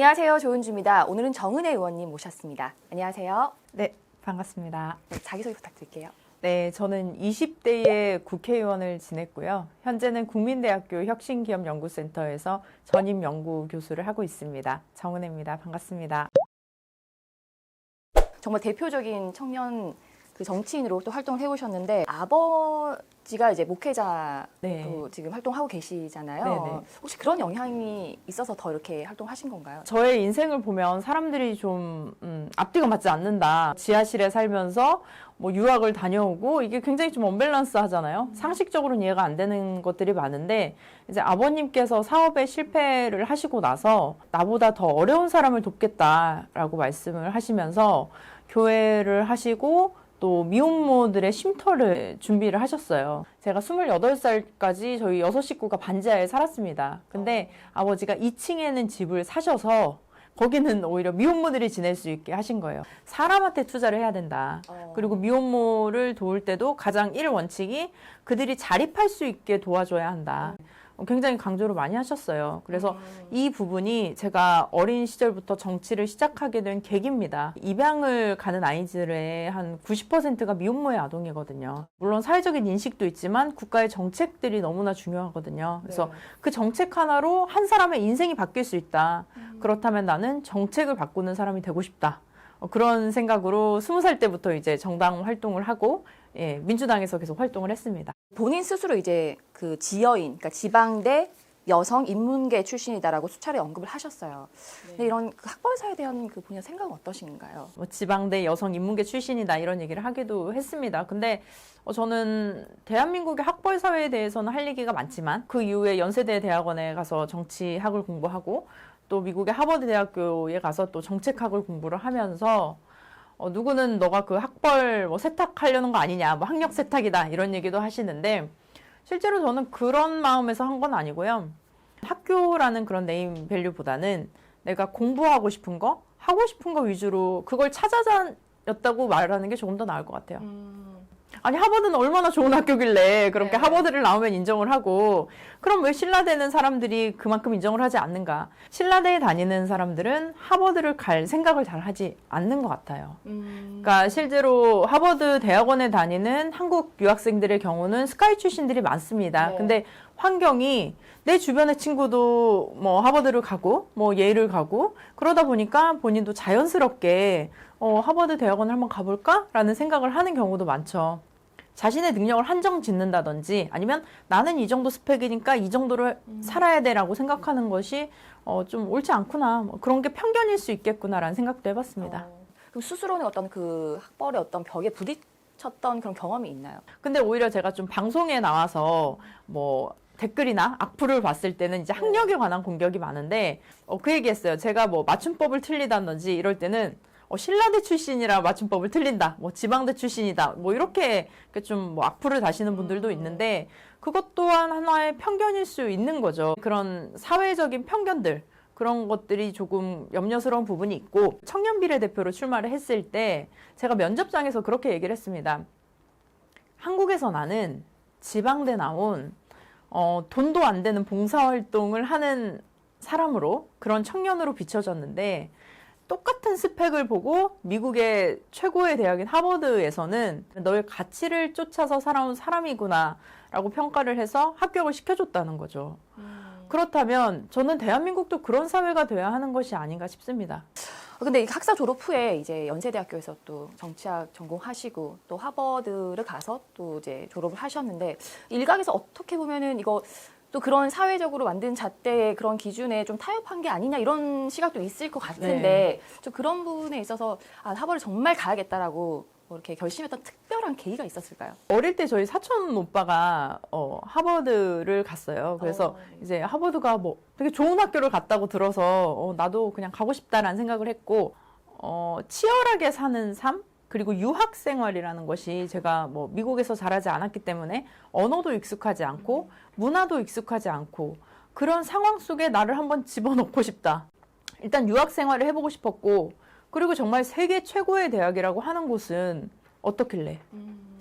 안녕하세요. 조은주입니다. 오늘은 정은혜 의원님 모셨습니다. 안녕하세요. 네, 반갑습니다. 네, 자기소개 부탁드릴게요. 네, 저는 20대에 국회의원을 지냈고요. 현재는 국민대학교 혁신기업연구센터에서 전임 연구 교수를 하고 있습니다. 정은혜입니다. 반갑습니다. 정말 대표적인 청년 정치인으로 또 활동을 해오셨는데 아버지가 이제 목회자로 네. 지금 활동하고 계시잖아요. 네네. 혹시 그런 영향이 있어서 더 이렇게 활동하신 건가요? 저의 인생을 보면 사람들이 좀 앞뒤가 맞지 않는다. 지하실에 살면서 뭐 유학을 다녀오고 이게 굉장히 좀 언밸런스 하잖아요. 상식적으로는 이해가 안 되는 것들이 많은데 이제 아버님께서 사업에 실패를 하시고 나서 나보다 더 어려운 사람을 돕겠다라고 말씀을 하시면서 교회를 하시고 또 미혼모들의 쉼터를 준비를 하셨어요. 제가 28살까지 저희 6식구가 반지하에 살았습니다. 근데 아버지가 2층에는 집을 사셔서 거기는 오히려 미혼모들이 지낼 수 있게 하신 거예요. 사람한테 투자를 해야 된다. 그리고 미혼모를 도울 때도 가장 1원칙이 그들이 자립할 수 있게 도와줘야 한다. 굉장히 강조를 많이 하셨어요. 그래서 이 부분이 제가 어린 시절부터 정치를 시작하게 된 계기입니다. 입양을 가는 아이들의 한 90%가 미혼모의 아동이거든요. 물론 사회적인 인식도 있지만 국가의 정책들이 너무나 중요하거든요. 그래서 그 정책 하나로 한 사람의 인생이 바뀔 수 있다. 그렇다면 나는 정책을 바꾸는 사람이 되고 싶다. 그런 생각으로 20살 때부터 이제 정당 활동을 하고 민주당에서 계속 활동을 했습니다. 본인 스스로 이제 그 지여인, 그러니까 지방대 여성 인문계 출신이다라고 수차례 언급을 하셨어요. 근데 이런 그 학벌사에 대한 그 본인의 생각은 어떠신가요? 뭐 지방대 여성 인문계 출신이다 이런 얘기를 하기도 했습니다. 근데 저는 대한민국의 학벌 사회에 대해서는 할 얘기가 많지만 그 이후에 연세대 대학원에 가서 정치학을 공부하고 또 미국의 하버드 대학교에 가서 또 정책학을 공부를 하면서 누구는 너가 그 학벌 뭐 세탁하려는 거 아니냐, 뭐 학력 세탁이다 이런 얘기도 하시는데 실제로 저는 그런 마음에서 한 건 아니고요. 학교라는 그런 네임 밸류보다는 내가 공부하고 싶은 거, 하고 싶은 거 위주로 그걸 찾아다녔다고 말하는 게 조금 더 나을 것 같아요. 아니 하버드는 얼마나 좋은 학교길래 그렇게 하버드를 나오면 인정을 하고 그럼 왜 신라대는 사람들이 그만큼 인정을 하지 않는가? 신라대에 다니는 사람들은 하버드를 갈 생각을 잘 하지 않는 것 같아요. 그러니까 실제로 하버드 대학원에 다니는 한국 유학생들의 경우는 스카이 출신들이 많습니다. 근데 환경이 내 주변의 친구도 뭐 하버드를 가고 뭐 예일을 가고 그러다 보니까 본인도 자연스럽게 하버드 대학원을 한번 가볼까? 라는 생각을 하는 경우도 많죠. 자신의 능력을 한정 짓는다든지 아니면 나는 이 정도 스펙이니까 이 정도를 살아야 돼라고 생각하는 것이 좀 옳지 않구나. 뭐 그런 게 편견일 수 있겠구나라는 생각도 해봤습니다. 그럼 스스로는 어떤 그 학벌의 어떤 벽에 부딪혔던 그런 경험이 있나요? 근데 오히려 제가 좀 방송에 나와서 뭐 댓글이나 악플을 봤을 때는 이제 학력에 관한 공격이 많은데 그 얘기했어요. 제가 뭐 맞춤법을 틀리다든지 이럴 때는 신라대 출신이라 맞춤법을 틀린다. 뭐 지방대 출신이다. 뭐 이렇게 좀 뭐 악플을 다시는 분들도 있는데 그것 또한 하나의 편견일 수 있는 거죠. 그런 사회적인 편견들 그런 것들이 조금 염려스러운 부분이 있고 청년 비례대표로 출마를 했을 때 제가 면접장에서 그렇게 얘기를 했습니다. 한국에서 나는 지방대 나온 돈도 안 되는 봉사활동을 하는 사람으로 그런 청년으로 비춰졌는데 똑같은 스펙을 보고 미국의 최고의 대학인 하버드에서는 너의 가치를 쫓아서 살아온 사람이구나 라고 평가를 해서 합격을 시켜줬다는 거죠. 그렇다면 저는 대한민국도 그런 사회가 돼야 하는 것이 아닌가 싶습니다. 근데 학사 졸업 후에 이제 연세대학교에서 또 정치학 전공하시고 또 하버드를 가서 또 이제 졸업을 하셨는데 일각에서 어떻게 보면은 이거 또 그런 사회적으로 만든 잣대의 그런 기준에 좀 타협한 게 아니냐 이런 시각도 있을 것 같은데 좀 그런 부분에 있어서 하버드를 정말 가야겠다라고 뭐 이렇게 결심했던 특별한 계기가 있었을까요? 어릴 때 저희 사촌 오빠가 하버드를 갔어요. 그래서 이제 하버드가 뭐 되게 좋은 학교를 갔다고 들어서 나도 그냥 가고 싶다라는 생각을 했고 치열하게 사는 삶? 그리고 유학 생활이라는 것이 제가 뭐 미국에서 자라지 않았기 때문에 언어도 익숙하지 않고 문화도 익숙하지 않고 그런 상황 속에 나를 한번 집어넣고 싶다. 일단 유학 생활을 해보고 싶었고 그리고 정말 세계 최고의 대학이라고 하는 곳은 어떻길래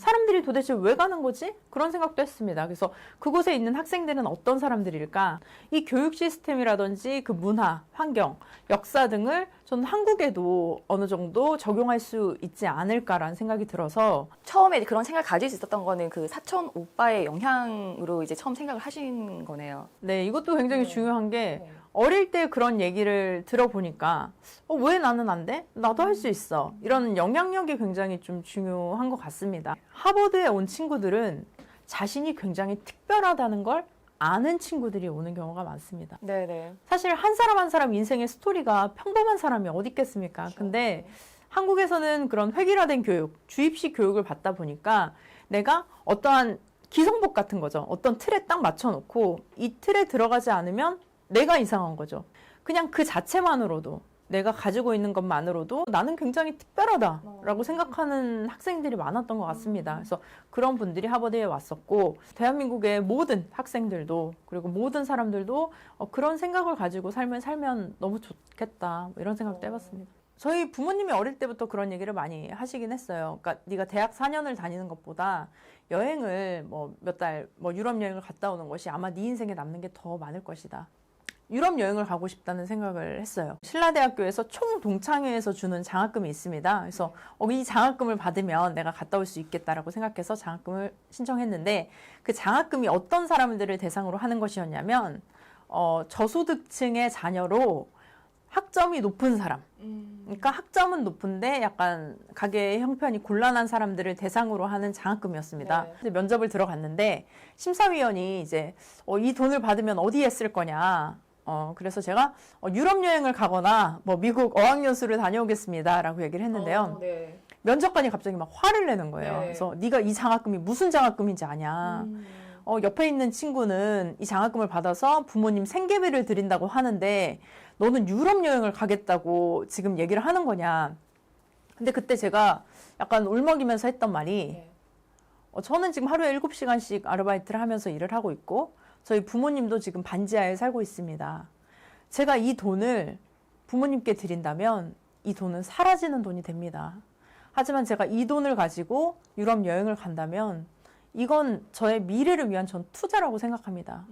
사람들이 도대체 왜 가는 거지? 그런 생각도 했습니다. 그래서 그곳에 있는 학생들은 어떤 사람들일까? 이 교육 시스템이라든지 그 문화, 환경, 역사 등을 저는 한국에도 어느 정도 적용할 수 있지 않을까라는 생각이 들어서 처음에 그런 생각을 가질 수 있었던 거는 그 사촌 오빠의 영향으로 이제 처음 생각을 하신 거네요. 네, 이것도 굉장히 네. 중요한 게 네. 어릴 때 그런 얘기를 들어보니까 왜 나는 안 돼? 나도 할 수 있어. 이런 영향력이 굉장히 좀 중요한 것 같습니다. 하버드에 온 친구들은 자신이 굉장히 특별하다는 걸 아는 친구들이 오는 경우가 많습니다. 네네. 사실 한 사람 한 사람 인생의 스토리가 평범한 사람이 어디 있겠습니까? 근데 한국에서는 그런 획일화된 교육, 주입식 교육을 받다 보니까 내가 어떠한 기성복 같은 거죠. 어떤 틀에 딱 맞춰놓고 이 틀에 들어가지 않으면 내가 이상한 거죠. 그냥 그 자체만으로도 내가 가지고 있는 것만으로도 나는 굉장히 특별하다라고 생각하는 학생들이 많았던 것 같습니다. 그래서 그런 분들이 하버드에 왔었고 대한민국의 모든 학생들도 그리고 모든 사람들도 그런 생각을 가지고 살면 너무 좋겠다 이런 생각도 해봤습니다. 저희 부모님이 어릴 때부터 그런 얘기를 많이 하시긴 했어요. 그러니까 네가 대학 4년을 다니는 것보다 여행을 몇 달 유럽 여행을 갔다 오는 것이 아마 네 인생에 남는 게 더 많을 것이다. 유럽 여행을 가고 싶다는 생각을 했어요. 신라대학교에서 총동창회에서 주는 장학금이 있습니다. 그래서 이 장학금을 받으면 내가 갔다 올 수 있겠다라고 생각해서 장학금을 신청했는데 그 장학금이 어떤 사람들을 대상으로 하는 것이었냐면 저소득층의 자녀로 학점이 높은 사람. 그러니까 학점은 높은데 약간 가계 형편이 곤란한 사람들을 대상으로 하는 장학금이었습니다. 네. 근데 면접을 들어갔는데 심사위원이 이제 이 돈을 받으면 어디에 쓸 거냐. 그래서 제가 유럽 여행을 가거나 미국 어학연수를 다녀오겠습니다라고 얘기를 했는데요. 네. 면접관이 갑자기 막 화를 내는 거예요. 네. 그래서 네가 이 장학금이 무슨 장학금인지 아냐. 옆에 있는 친구는 이 장학금을 받아서 부모님 생계비를 드린다고 하는데 너는 유럽 여행을 가겠다고 지금 얘기를 하는 거냐. 근데 그때 제가 약간 울먹이면서 했던 말이 네. 저는 지금 하루에 7시간씩 아르바이트를 하면서 일을 하고 있고 저희 부모님도 지금 반지하에 살고 있습니다. 제가 이 돈을 부모님께 드린다면 이 돈은 사라지는 돈이 됩니다. 하지만 제가 이 돈을 가지고 유럽 여행을 간다면 이건 저의 미래를 위한 전 투자라고 생각합니다.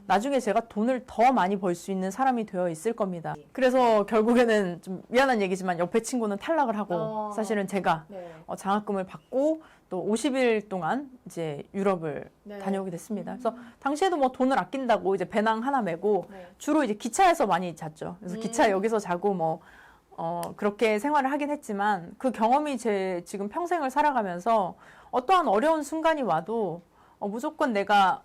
나중에 제가 돈을 더 많이 벌 수 있는 사람이 되어 있을 겁니다. 그래서 결국에는 좀 미안한 얘기지만 옆에 친구는 탈락을 하고 사실은 제가 네. 장학금을 받고 또 50일 동안 이제 유럽을 네. 다녀오게 됐습니다. 그래서 당시에도 돈을 아낀다고 이제 배낭 하나 메고 네. 주로 이제 기차에서 많이 잤죠. 그래서 기차 여기서 자고 그렇게 생활을 하긴 했지만 그 경험이 제 지금 평생을 살아가면서 어떠한 어려운 순간이 와도 무조건 내가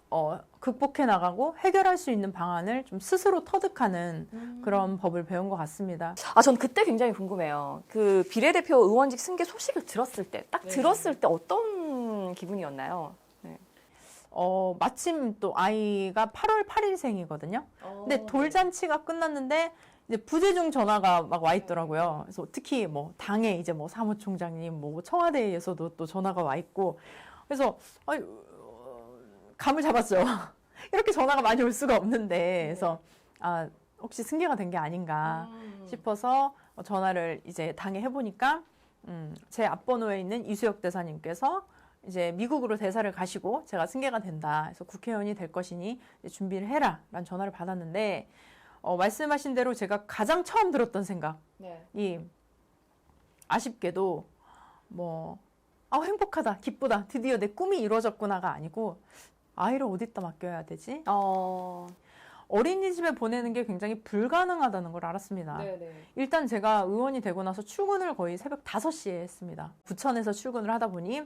극복해 나가고 해결할 수 있는 방안을 좀 스스로 터득하는 그런 법을 배운 것 같습니다. 전 그때 굉장히 궁금해요. 그 비례대표 의원직 승계 소식을 들었을 때, 딱 들었을 때 어떤 기분이었나요? 네. 마침 또 아이가 8월 8일생이거든요. 근데 돌잔치가 끝났는데 이제 부재중 전화가 막 와 있더라고요. 그래서 특히 당에 이제 사무총장님, 청와대에서도 또 전화가 와 있고, 그래서 감을 잡았죠. 이렇게 전화가 많이 올 수가 없는데, 그래서 혹시 승계가 된 게 아닌가 싶어서 전화를 이제 당에 해보니까 제 앞번호에 있는 이수혁 대사님께서 이제 미국으로 대사를 가시고 제가 승계가 된다. 그래서 국회의원이 될 것이니 이제 준비를 해라라는 전화를 받았는데. 말씀하신 대로 제가 가장 처음 들었던 생각이 네. 아쉽게도 행복하다, 기쁘다, 드디어 내 꿈이 이루어졌구나가 아니고 아이를 어디다 맡겨야 되지? 어린이집에 보내는 게 굉장히 불가능하다는 걸 알았습니다. 네네. 일단 제가 의원이 되고 나서 출근을 거의 새벽 5시에 했습니다. 부천에서 출근을 하다 보니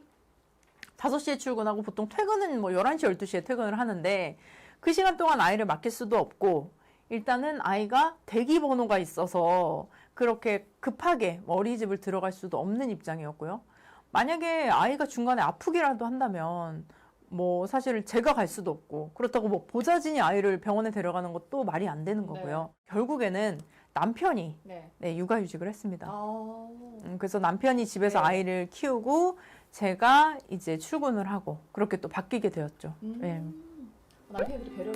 5시에 출근하고 보통 퇴근은 11시, 12시에 퇴근을 하는데 그 시간 동안 아이를 맡길 수도 없고 일단은 아이가 대기 번호가 있어서 그렇게 급하게 어린이집을 들어갈 수도 없는 입장이었고요. 만약에 아이가 중간에 아프기라도 한다면 사실 제가 갈 수도 없고 그렇다고 보좌진이 아이를 병원에 데려가는 것도 말이 안 되는 거고요. 결국에는 남편이 육아휴직을 했습니다. 그래서 남편이 집에서 아이를 키우고 제가 이제 출근을 하고 그렇게 또 바뀌게 되었죠. 남편분이 배려